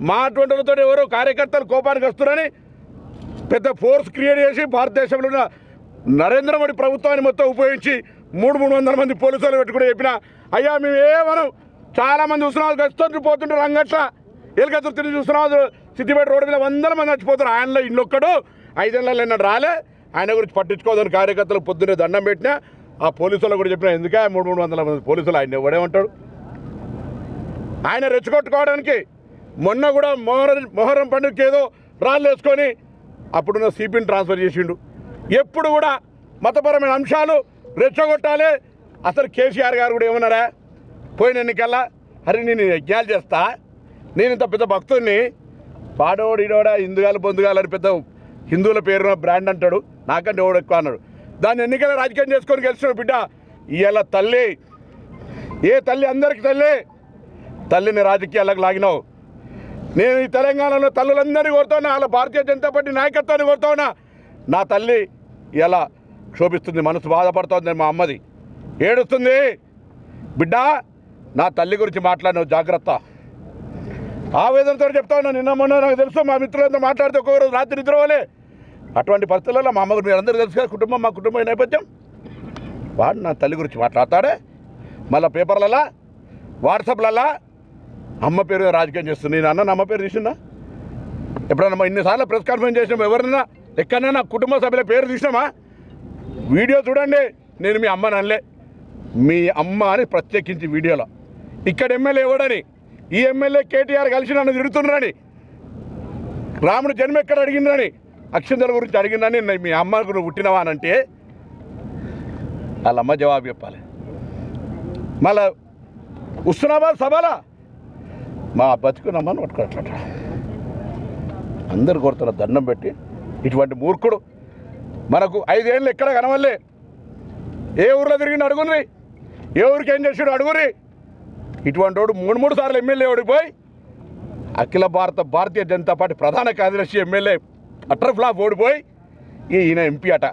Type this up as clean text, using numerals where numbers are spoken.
మా అటువంటితో ఎవరో కార్యకర్తలు కోపానికి వస్తున్నారని పెద్ద ఫోర్స్ క్రియేట్ చేసి భారతదేశంలో ఉన్న నరేంద్ర మోడీ ప్రభుత్వాన్ని మొత్తం ఉపయోగించి 300 మంది పోలీసులు పెట్టుకుని చెప్పిన అయ్యా మేము ఏమనం చాలామంది ఉస్మానాబాద్ వస్తుంటారు పోతుంటారు రంగట్ల ఎలుకతురు తిరిగి ఉస్మానాబాద్ సిద్దిపేట రోడ్డు మీద 100 మంది చచ్చిపోతారు. ఆయనలో ఇన్నొక్కడు 5 ఏళ్ళలో ఎన్నడు రాలే. ఆయన గురించి పట్టించుకోదని కార్యకర్తలు పొద్దున్నే దండం పెట్టినా ఆ పోలీసులు కూడా చెప్పిన ఎందుకే 300 మంది పోలీసులు ఆయన ఎవడేమంటాడు. ఆయన రెచ్చగొట్టుకోవడానికి మొన్న కూడా మొహరం పండుగకి ఏదో రాళ్ళు వేసుకొని అప్పుడున్న సిపిని ట్రాన్స్ఫర్ చేసిండు. ఎప్పుడు కూడా మతపరమైన అంశాలు రెచ్చగొట్టాలి. అసలు కేసీఆర్ గారు కూడా ఏమన్నారా పోయిన ఎన్నికల్లా అరే నేను యజ్ఞాలు చేస్తా నేను ఇంత పెద్ద భక్తుడిని పాడోడు ఈడోడా హిందుగాలు బొందుగాలని పెద్ద హిందువుల పేరున బ్రాండ్ అంటాడు నాకంటే ఎవడు ఎక్కువ అన్నాడు. దాన్ని ఎన్నికల రాజకీయం చేసుకొని గెలిచిన బిడ్డ ఇవాళ తల్లి ఏ తల్లి అందరికీ తల్లిని రాజకీయాలకు లాగినావు. నేను ఈ తెలంగాణలో తల్లులందరినీ కోరుతున్నా వాళ్ళ భారతీయ జనతా పార్టీ నాయకత్వాన్ని కోరుతున్నా. నా తల్లి ఇలా క్షోభిస్తుంది మనసు బాధపడుతుంది మా అమ్మది ఏడుస్తుంది. బిడ్డ నా తల్లి గురించి మాట్లాడినావు జాగ్రత్త. ఆవేదనతో చెప్తా ఉన్నా. నిన్న మొన్న నాకు తెలుసు మా మిత్రులంతా మాట్లాడితే ఒక్కొక్క రోజు రాత్రి నిద్రపోలే. అటువంటి పరిస్థితుల్లో మా అమ్మకు మీరు అందరూ తెలుసు కదా కుటుంబం మా కుటుంబం నేపథ్యం. వాడు నా తల్లి గురించి మాట్లాడతాడే మళ్ళీ పేపర్లలో వాట్సాప్లలో అమ్మ పేరు రాజకీయం చేస్తుంది. నేను అన్న అమ్మ పేరు తీసినా ఎప్పుడన్నా ఇన్నిసార్లు ప్రెస్ కాన్ఫరెన్స్ చేసినాం ఎవరన్నా ఎక్కడైనా కుటుంబ సభ్యుల పేరు తీసినామా? వీడియో చూడండి. నేను మీ అమ్మని అనలే మీ అమ్మ అని ప్రత్యేకించి వీడియోలో ఇక్కడ ఎమ్మెల్యే ఎవడని ఈ ఎమ్మెల్యే కేటీఆర్ కలిసి నన్ను తిడుతున్నారని రాముడు జన్మ ఎక్కడ అడిగిందని అక్షంతల గురించి అడిగిందని మీ అమ్మకు నువ్వు పుట్టినవా అని అంటే వాళ్ళమ్మ జవాబు చెప్పాలి. మళ్ళా ఉస్మానాబాద్ సభలా మా బతుకునమ్మని పట్టుకోవట్లట అందరు కొడుతున్న దండం పెట్టి ఇటువంటి మూర్ఖుడు మనకు 5 ఏళ్ళు ఎక్కడ కనవల్లే. ఏ ఊర్లో తిరిగిండు అడుగురి, ఏ ఊరికి ఏం చేసాడు అడుగురి. ఇటువంటి వాడు 3 సార్లు ఎమ్మెల్యే ఓడిపోయి అఖిల భారతీయ జనతా పార్టీ ప్రధాన కార్యదర్శి ఎమ్మెల్యే అటర్ ఫ్లాప్ ఓడిపోయి ఈయన ఎంపీ అట.